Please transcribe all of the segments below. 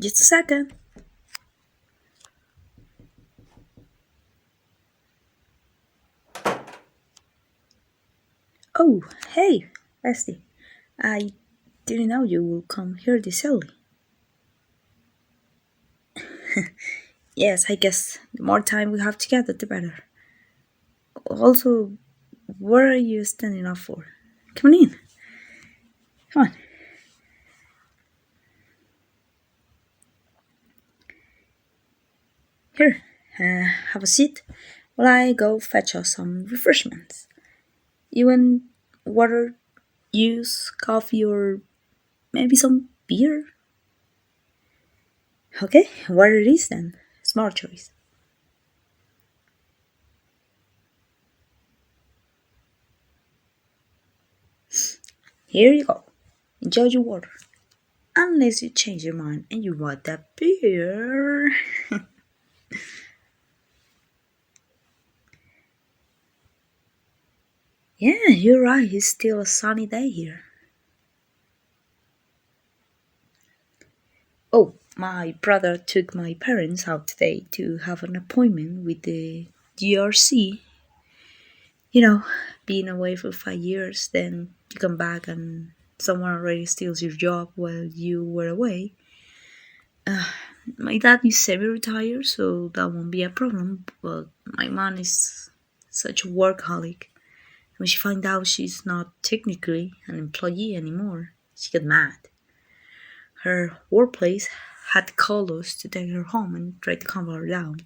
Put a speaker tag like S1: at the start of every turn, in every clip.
S1: Just a second. Oh, hey, Bestie. I didn't know you would come here this early. Yes, I guess the more time we have together, the better. Also, what are you standing up for? Come on in. Come on. Here, have a seat while I go fetch us some refreshments. You want water, juice, coffee, or maybe some beer? Okay, water it is then. Smart choice. Here you go. Enjoy your water. Unless you change your mind and you want that beer. Yeah, you're right. It's still a sunny day here. Oh, my brother took my parents out today to have an appointment with the GRC. You know, being away for 5 years, then you come back and someone already steals your job while you were away. My dad is semi-retired, so that won't be a problem. But my mom is such a workaholic. When she found out she's not technically an employee anymore, she got mad. Her workplace had called us to take her home and try to calm her down.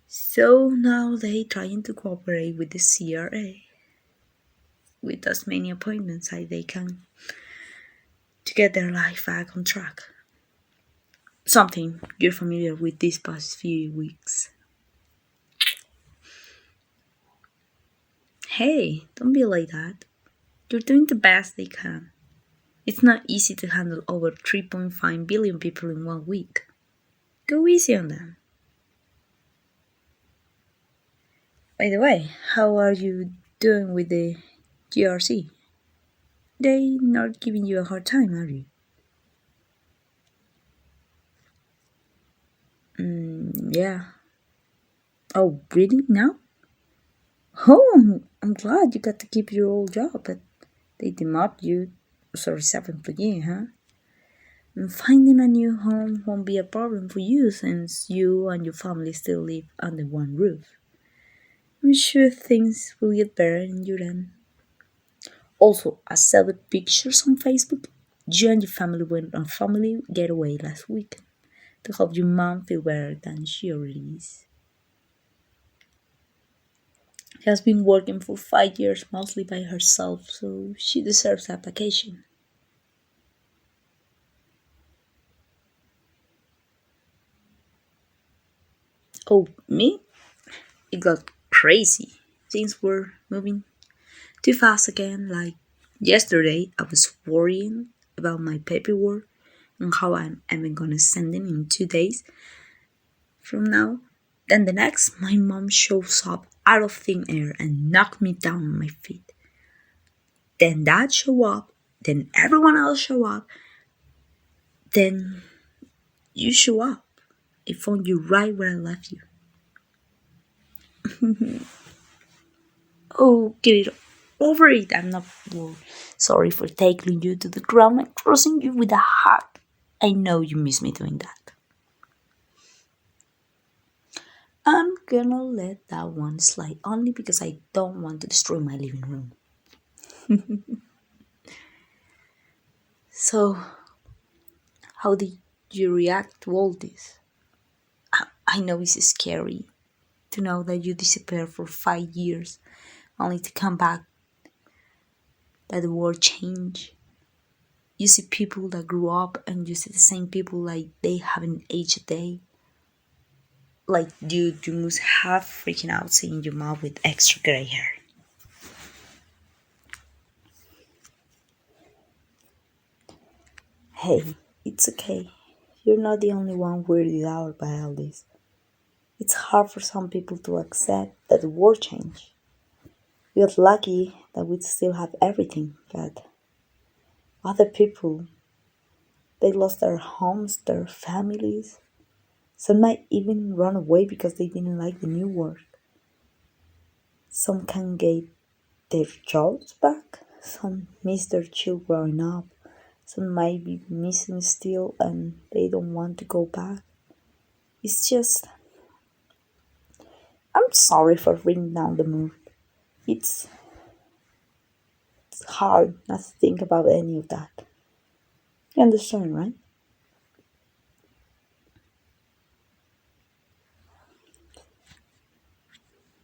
S1: So now they trying to cooperate with the CRA with as many appointments as they can to get their life back on track. Something you're familiar with these past few weeks. Hey, don't be like that. You're doing the best they can. It's not easy to handle over 3.5 billion people in 1 week. Go easy on them. By the way, how are you doing with the GRC? They not giving you a hard time, are you? Yeah. Oh, really? Now? Oh, I'm glad you got to keep your old job, but they demoted you. Sorry, self-employee, huh? And finding a new home won't be a problem for you since you and your family still live under one roof. I'm sure things will get better in your end. Also, I saw the pictures on Facebook. You and your family went on a family getaway last week to help your mom feel better than she already is. She has been working for 5 years mostly by herself, so she deserves a vacation. Oh, me? It got crazy. Things were moving too fast again. Like yesterday, I was worrying about my paperwork and how I'm even gonna send it in 2 days from now. Then the next, my mom shows up out of thin air and knocked me down on my feet. Then dad show up. Then everyone else show up. Then you show up. I found you right where I left you. Oh, get it over it. I'm not sorry for taking you to the ground and crossing you with a hug. I know you miss me doing that. I'm gonna let that one slide only because I don't want to destroy my living room. So, how did you react to all this? I know it's scary to know that you disappeared for 5 years only to come back, that the world changed. You see people that grew up and you see the same people like they haven't aged a day. Like, dude, you must have freaking out seeing your mom with extra gray hair. Hey, it's okay. You're not the only one weirded out by all this. It's hard for some people to accept that the world changed. We are lucky that we still have everything, but other people, They lost their homes, their families. Some might even run away because they didn't like the new work. Some can get their jobs back. Some miss their child growing up. Some might be missing still and they don't want to go back. It's just, I'm sorry for bringing down the mood. It's, it's hard not to think about any of that. You understand, right?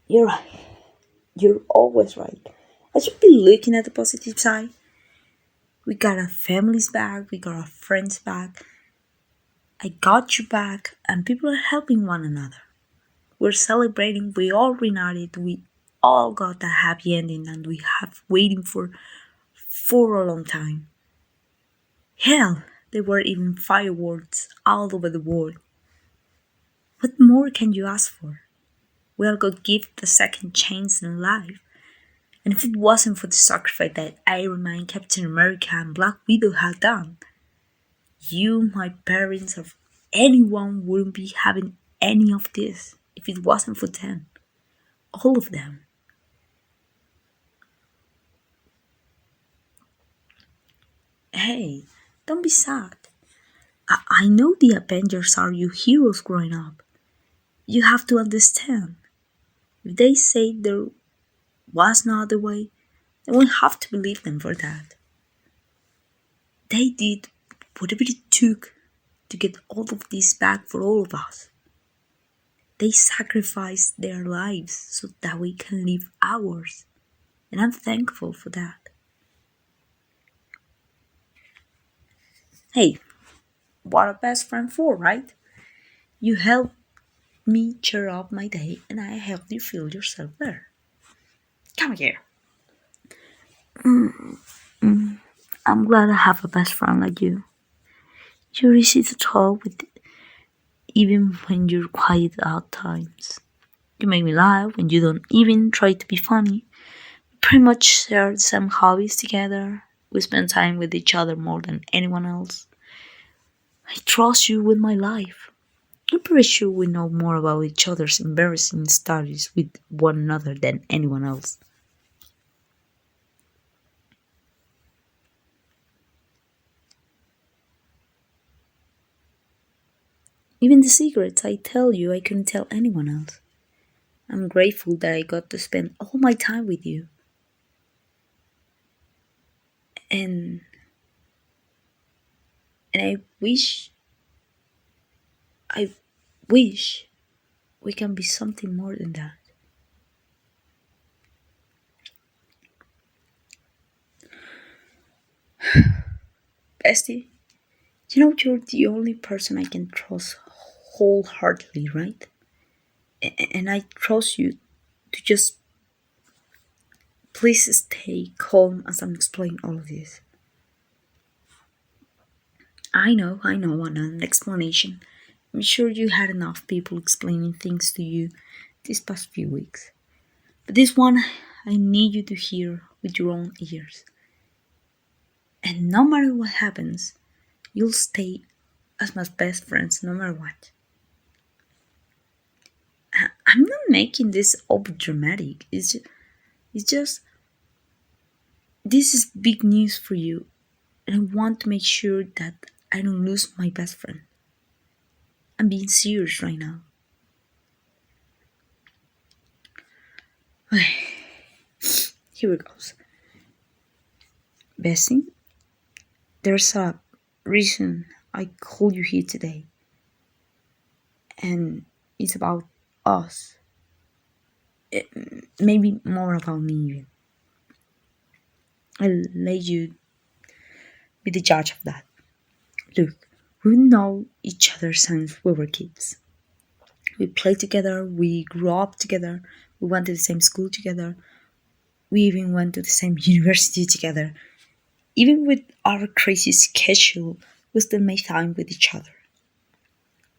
S1: You're right. You're always right. I should be looking at the positive side. We got our families back, we got our friends back, I got you back, and people are helping one another. We're celebrating, we all reunited, we all got that happy ending, and we have waiting for a long time. Hell, there were even fireworks all over the world. What more can you ask for? We all got given a second chance in life. And if it wasn't for the sacrifice that Iron Man, Captain America, and Black Widow had done, you, my parents, or anyone wouldn't be having any of this if it wasn't for them. All of them. Hey, don't be sad. I know the Avengers are your heroes growing up. You have to understand. If they say there was no other way, then we have to believe them for that. They did whatever it took to get all of this back for all of us. They sacrificed their lives so that we can live ours. And I'm thankful for that. Hey, what a best friend for, right? You help me cheer up my day and I help you feel yourself better. Come here. I'm glad I have a best friend like you. You're easy to talk with even when you're quiet at times. You make me laugh when you don't even try to be funny. We pretty much share the same hobbies together. We spend time with each other more than anyone else. I trust you with my life. I'm pretty sure we know more about each other's embarrassing stories with one another than anyone else. Even the secrets I tell you I couldn't tell anyone else. I'm grateful that I got to spend all my time with you. And and I wish we can be something more than that. Bestie, you know you're the only person I can trust wholeheartedly, right? And I trust you to just please stay calm as I'm explaining all of this. I know, want an explanation. I'm sure you had enough people explaining things to you these past few weeks. But this one, I need you to hear with your own ears. And no matter what happens, you'll stay as my best friends no matter what. I'm not making this over dramatic. It's just this is big news for you, and I want to make sure that I don't lose my best friend. I'm being serious right now. Here it goes. Bessie, there's a reason I called you here today, and it's about us. Maybe more about me even. I'll let you be the judge of that. Look, we know each other since we were kids. We played together, we grew up together, we went to the same school together, we even went to the same university together. Even with our crazy schedule, we still made time with each other.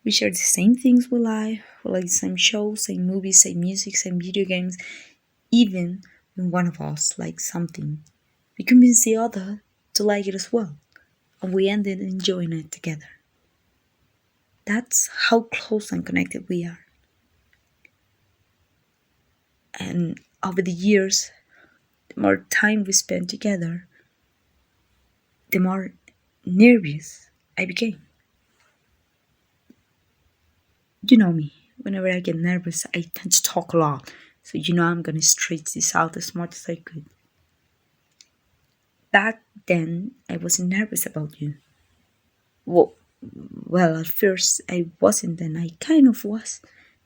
S1: We share the same things we like the same shows, same movies, same music, same video games. Even when one of us likes something, we convince the other to like it as well. and we ended enjoying it together. That's how close and connected we are. And over the years, the more time we spent together, the more nervous I became. You know me, whenever I get nervous, I tend to talk a lot. So you know I'm gonna stretch this out as much as I could. Back then, I wasn't nervous about you. Well, well, at first I wasn't, then I kind of was.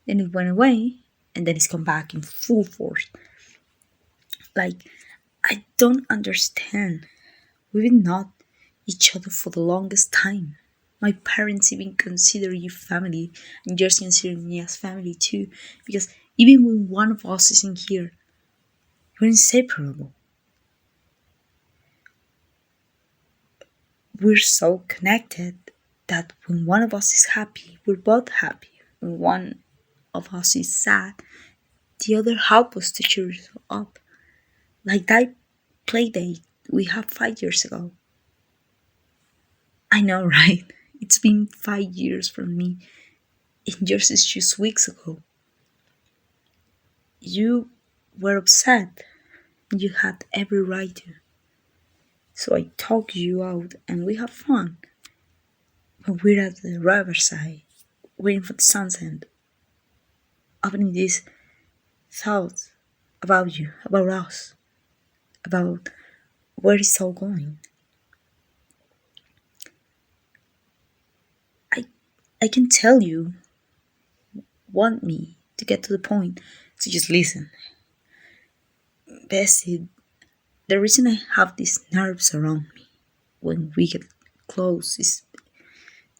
S1: Then it went away, and then it's come back in full force. Like, I don't understand. We've been not each other for the longest time. My parents even consider you family, and you're considering me as family too, because even when one of us isn't here, we're inseparable. We're so connected that when one of us is happy, we're both happy. When one of us is sad, the other helps us to cheer us up. Like that play date we had 5 years ago. I know, right? It's been 5 years from me, and yours is just weeks ago. You were upset, and you had every right to. So I talk you out, and we have fun. When we're at the riverside, waiting for the sunset, opening these thoughts about you, about us, about where it's all going. I I can tell you want me to get to the point, so just listen. Bessie, the reason I have these nerves around me when we get close is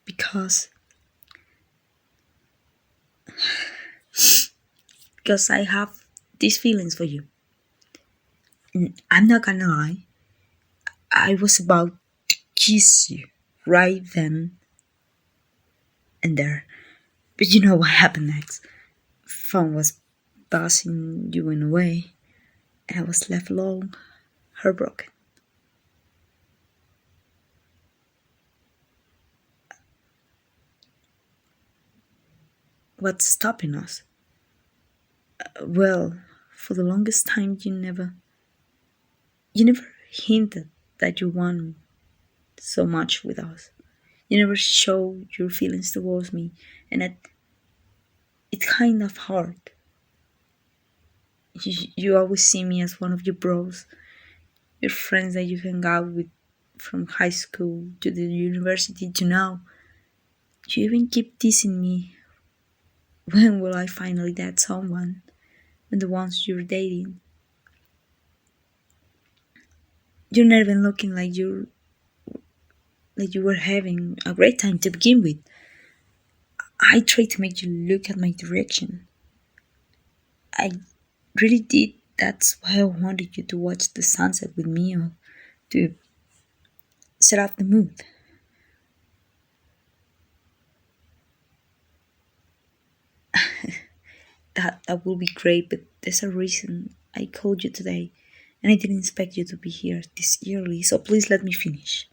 S1: because I have these feelings for you. And I'm not gonna lie, I was about to kiss you right then and there. But you know what happened next? Phone was buzzing, you went away, and I was left alone, heartbroken. What's stopping us? Well, for the longest time you never hinted that you want so much with us. You never showed your feelings towards me, and it's kind of hard. You always see me as one of your bros, your friends that you hang out with from high school to the university to now. You even keep teasing me. When will I finally date someone? And the ones you're dating, you're not even looking like you were having a great time to begin with. I tried to make you look at my direction. I really did. That's why I wanted you to watch the sunset with me or to set up the mood. That will be great, but there's a reason I called you today, and I didn't expect you to be here this early, so please let me finish.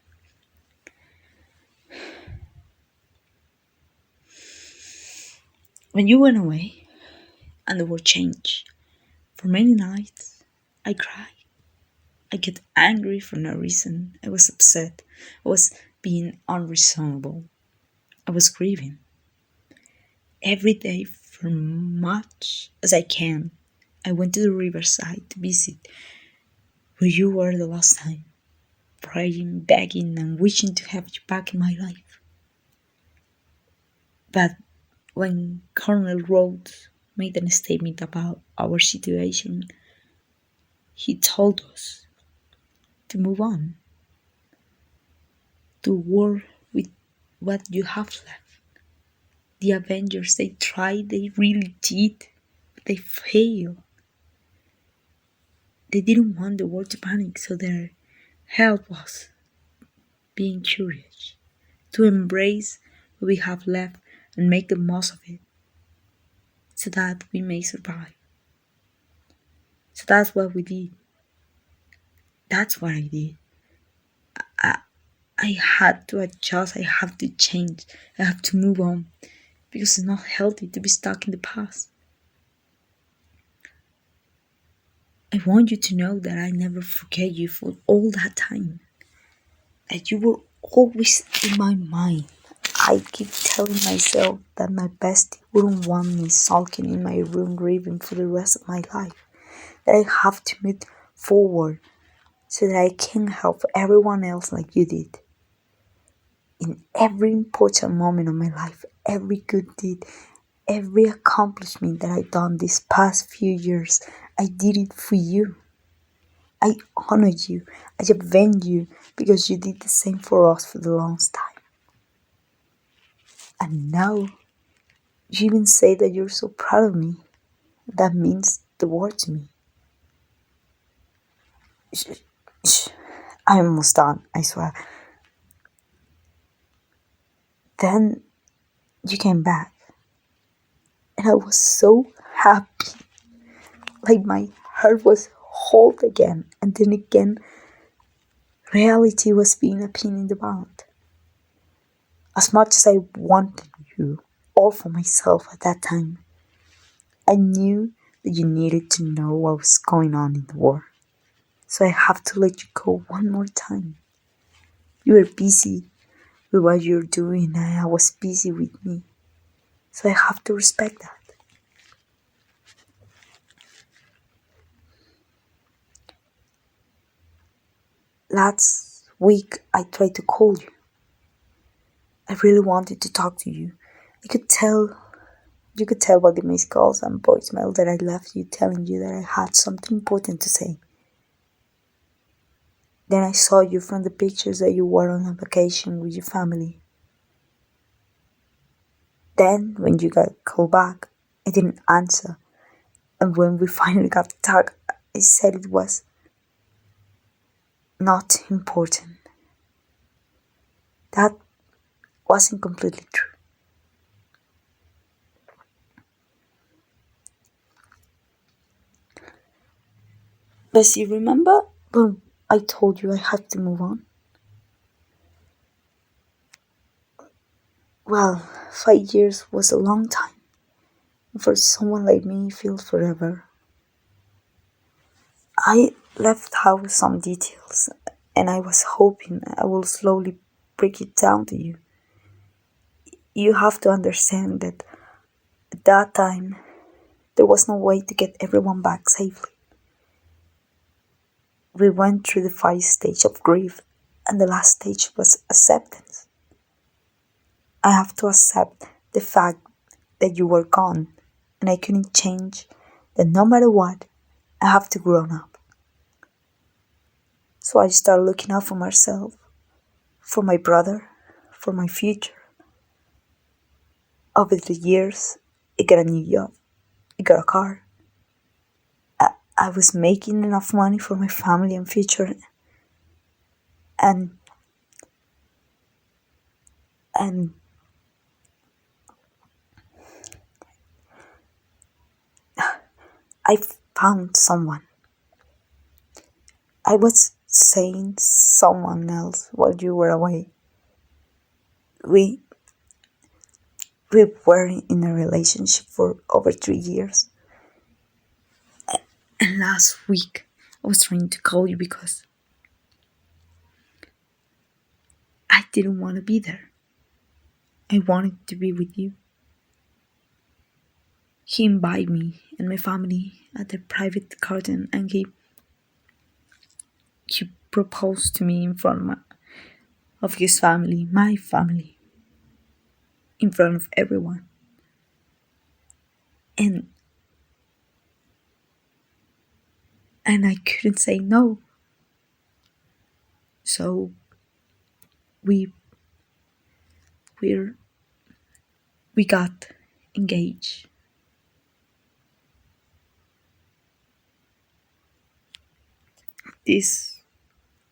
S1: When you went away and the world changed, for many nights I cried. I get angry for no reason. I was upset. I was being unreasonable. I was grieving. Every day for much as I can, I went to the riverside to visit where you were the last time, praying, begging, and wishing to have you back in my life. But when Colonel Rhodes made a statement about our situation, he told us to move on, to work with what you have left. The Avengers, they tried, they really did, but they failed. They didn't want the world to panic, so their help was being curious, to embrace what we have left and make the most of it so that we may survive. So that's what we did. That's what I did. I, I had to adjust, I have to change, I have to move on because it's not healthy to be stuck in the past. I want you to know that I never forget you for all that time, that you were always in my mind. I keep telling myself that my bestie wouldn't want me sulking in my room grieving for the rest of my life, that I have to move forward so that I can help everyone else like you did. In every important moment of my life, every good deed, every accomplishment that I've done these past few years, I did it for you. I honor you. I avenge you because you did the same for us for the longest time. And now you even say that you're so proud of me. That means the world to me. Shh, shh. I'm almost done, I swear. Then you came back, and I was so happy. Like my heart was whole again, and then again, reality was being a pin in the bond. As much as I wanted you all for myself at that time, I knew that you needed to know what was going on in the war. So I have to let you go one more time. You were busy with what you're doing, and I was busy with me. So I have to respect that. Last week I tried to call you. I really wanted to talk to you. I could tell You could tell by the missed calls and voicemail that I left you telling you that I had something important to say. Then I saw you from the pictures that you were on a vacation with your family. Then, when you got called back, I didn't answer. And when we finally got to talk, I said it was not important. That wasn't completely true. But you remember when I told you I had to move on? Well, 5 years was a long time. For someone like me, it feels forever. I left out some details, and I was hoping I will slowly break it down to you. You have to understand that at that time, there was no way to get everyone back safely. We went through the 5 stages of grief, and the last stage was acceptance. I have to accept the fact that you were gone, and I couldn't change that no matter what, I have to grow up. So I started looking out for myself, for my brother, for my future. Over the years, I got a new job, I got a car. I was making enough money for my family and future, and and I found someone. I was saying someone else while you were away. We we were in a relationship for over 3 years. And last week I was trying to call you because I didn't want to be there. I wanted to be with you. He invited me and my family at the private garden, and he proposed to me in front of his family, my family, in front of everyone. And I couldn't say no. So we we we got engaged. This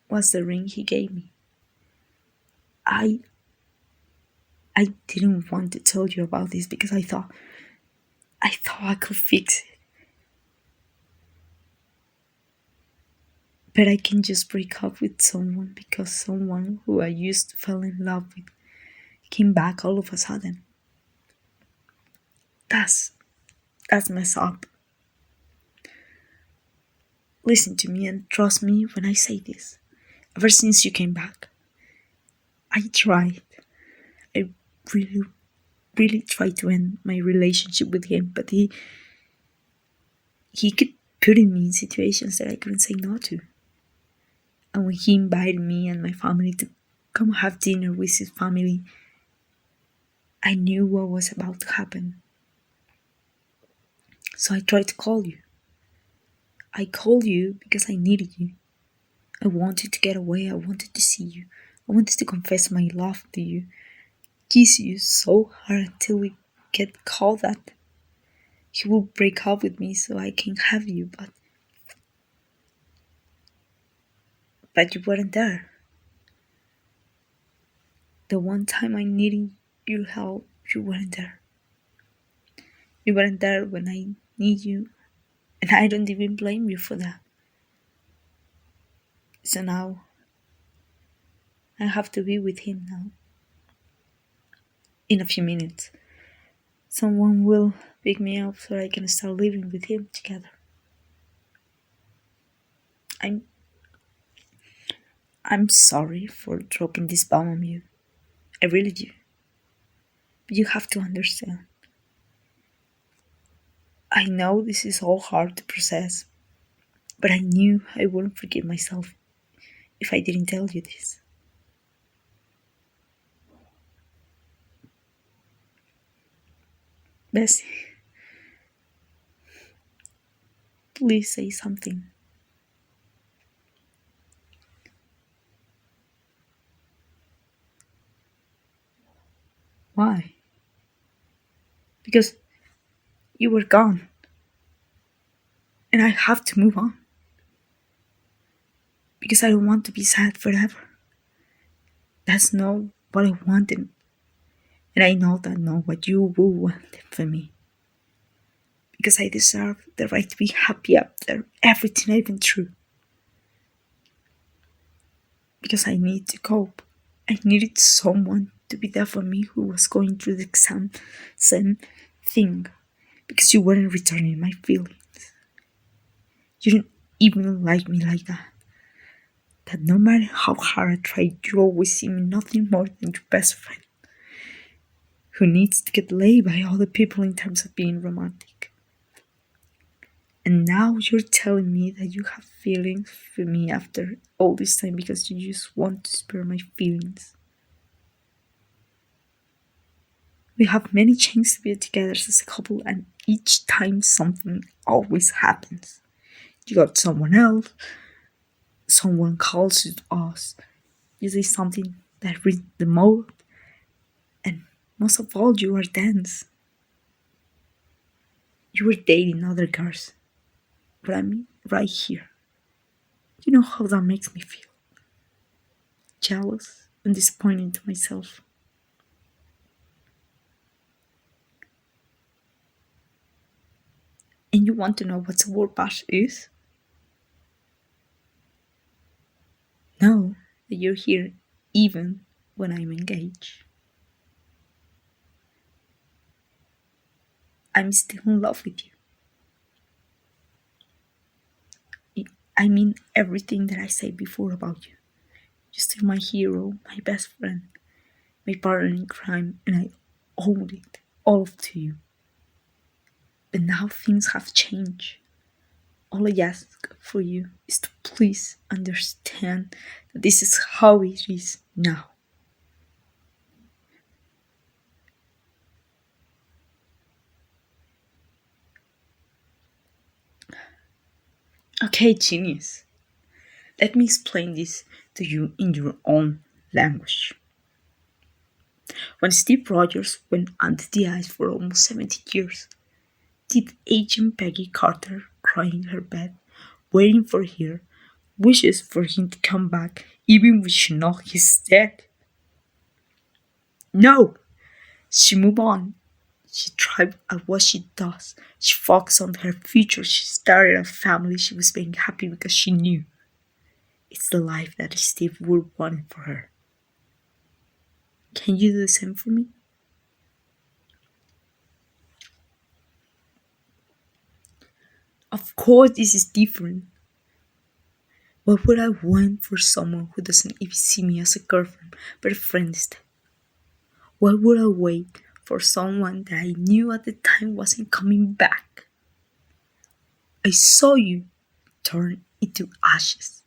S1: was the ring he gave me. I I didn't want to tell you about this because I thought I could fix it. But I can just break up with someone because someone who I used to fall in love with came back all of a sudden. That's that's messed up. Listen to me and trust me when I say this. Ever since you came back, I tried. I really, really tried to end my relationship with him, but he kept putting me in situations that I couldn't say no to. And when he invited me and my family to come have dinner with his family, I knew what was about to happen. So I tried to call you. I called you because I needed you. I wanted to get away. I wanted to see you. I wanted to confess my love to you. Kiss you so hard until we get called that. He will break up with me so I can have you, but you weren't there. The one time I needed your help, you weren't there. You weren't there when I need you, and I don't even blame you for that. So now I have to be with him now. In a few minutes, someone will pick me up so I can start living with him together. I'm I'm sorry for dropping this bomb on you. I really do. But you have to understand. I know this is all hard to process, but I knew I wouldn't forgive myself if I didn't tell you this. Bessie, please say something. Why? Because you were gone, and I have to move on. Because I don't want to be sad forever. That's not what I wanted, and I know that's not what you will want for me. Because I deserve the right to be happy after everything I've been through. Because I need to cope. I needed someone to be there for me who was going through the same thing. Because you weren't returning my feelings. You didn't even like me like that. That no matter how hard I tried, you always see me nothing more than your best friend. Who needs to get laid by other people in terms of being romantic. And now you're telling me that you have feelings for me after all this time because you just want to spare my feelings. We have many chances to be together as a couple, and each time something always happens. You got someone else, someone calls you to us, you say something that reads the mood, and most of all, you are dense. You were dating other girls, but I'm right here. You know how that makes me feel. Jealous and disappointed to myself. And you want to know what the word bash is? Know that you're here even when I'm engaged. I'm still in love with you. I mean everything that I said before about you. You're still my hero, my best friend, my partner in crime, and I owe it all to you. But now things have changed. All I ask for you is to please understand that this is how it is now. Okay, genius. Let me explain this to you in your own language. When Steve Rogers went under the ice for almost 70 years, did Agent Peggy Carter cry in her bed, waiting for her, wishes for him to come back, even when she knows he's dead? No! She moved on. She thrived at what she does. She focused on her future. She started a family. She was being happy because she knew. It's the life that Steve would want for her. Can you do the same for me? Of course, this is different. What would I want for someone who doesn't even see me as a girlfriend, but a friend instead? Why would I wait for someone that I knew at the time wasn't coming back? I saw you turn into ashes.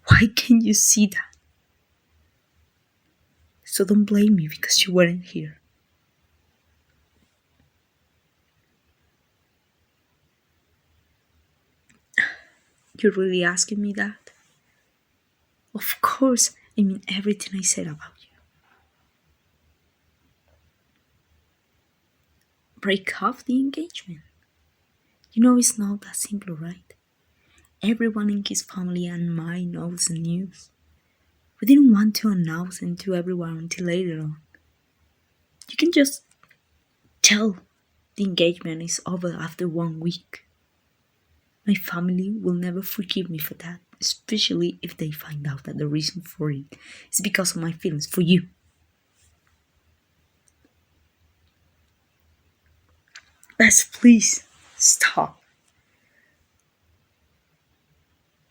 S1: Why can't you see that? So don't blame me because you weren't here. You're really asking me that? Of course, I mean everything I said about you. Break off the engagement. You know it's not that simple, right? Everyone in his family and mine knows the news. We didn't want to announce it to everyone until later on. You can just tell the engagement is over after 1 week. My family will never forgive me for that, especially if they find out that the reason for it is because of my feelings for you. Bess, please stop.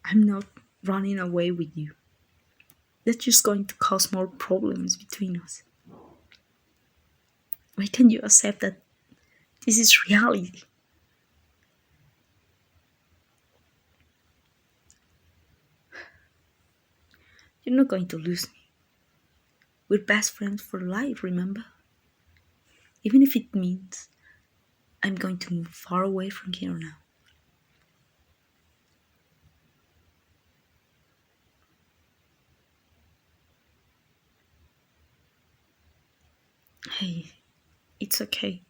S1: I'm not running away with you. That's just going to cause more problems between us. Why can't you accept that this is reality? You're not going to lose me. We're best friends for life, remember? Even if it means I'm going to move far away from here now. Hey, it's okay.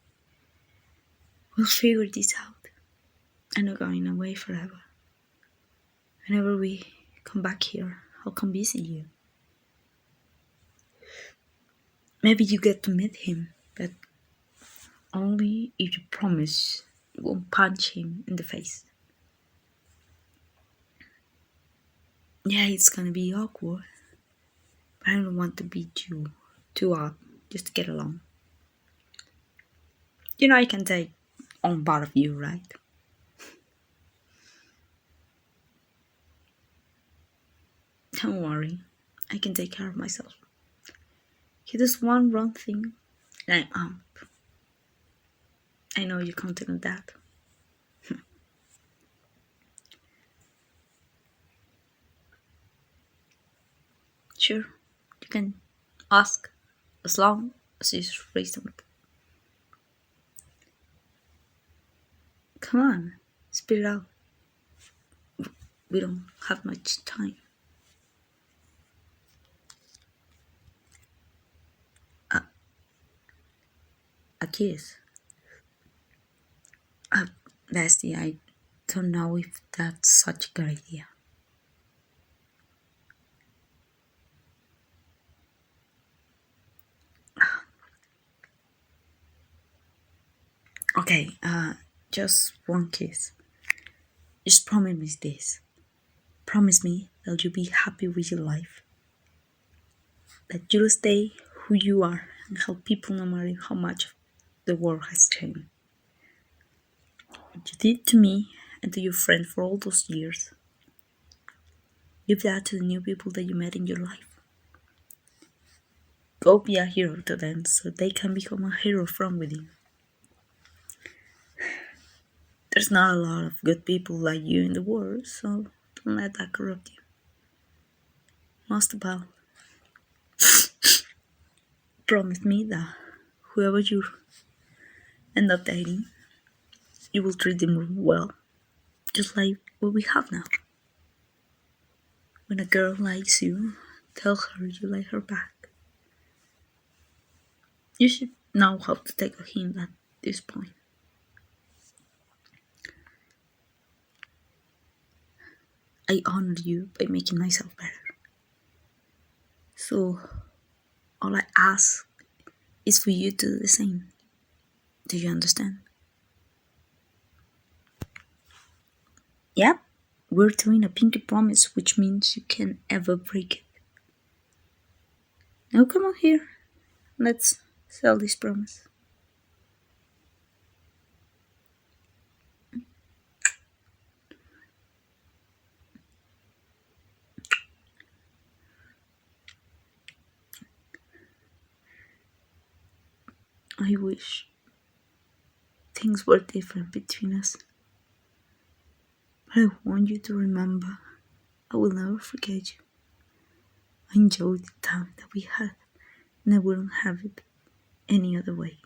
S1: We'll figure this out. I'm not going away forever. Whenever we come back here, I'll come visit you. Maybe you get to meet him, but only if you promise you won't punch him in the face. Yeah, it's gonna be awkward, but I don't want to beat you too up just to get along. You know I can take on part of you, right? Don't worry, I can take care of myself. He does one wrong thing, and I'm out. I know you counted on that. Sure, you can ask as long as it's reasonable. Come on, spit it out. We don't have much time. A kiss. Uh, Bestie, I don't know if that's such a good idea. Okay, just one kiss. Just promise me this. Promise me that you'll be happy with your life. That you'll stay who you are and help people no matter how much the world has changed. What you did to me and to your friend for all those years. Give that to the new people that you met in your life. Go be a hero to them so they can become a hero from within. There's not a lot of good people like you in the world, so don't let that corrupt you. Most of all, promise me that whoever you end up dating, you will treat them well, just like what we have now. When a girl likes you, tell her you like her back. You should know how to take a hint at this point. I honor you by making myself better. So, all I ask is for you to do the same. Do you understand? Yep, we're doing a pinky promise, which means you can't ever break it. Now come on here. Let's sell this promise. I wish things were different between us. But I want you to remember, I will never forget you. I enjoyed the time that we had, and I wouldn't have it any other way.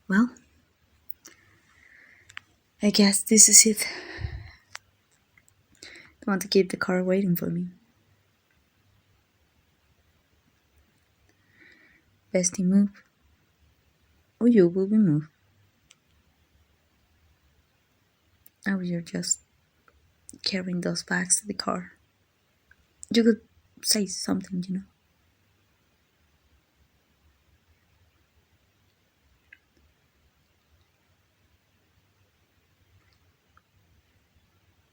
S1: Well, I guess this is it. I want to keep the car waiting for me. Bestie, move, or you will be moved. Oh, you're just carrying those bags to the car. You could say something, you know.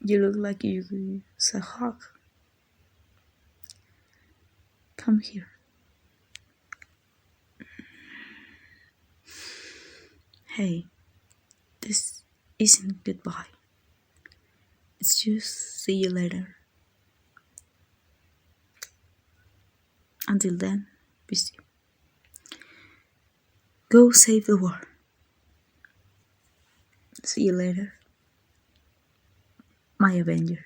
S1: You look like you could use a hug. Come here. Hey, this isn't goodbye. It's just see you later. Until then, bestie. Go save the world. See you later. My Avenger.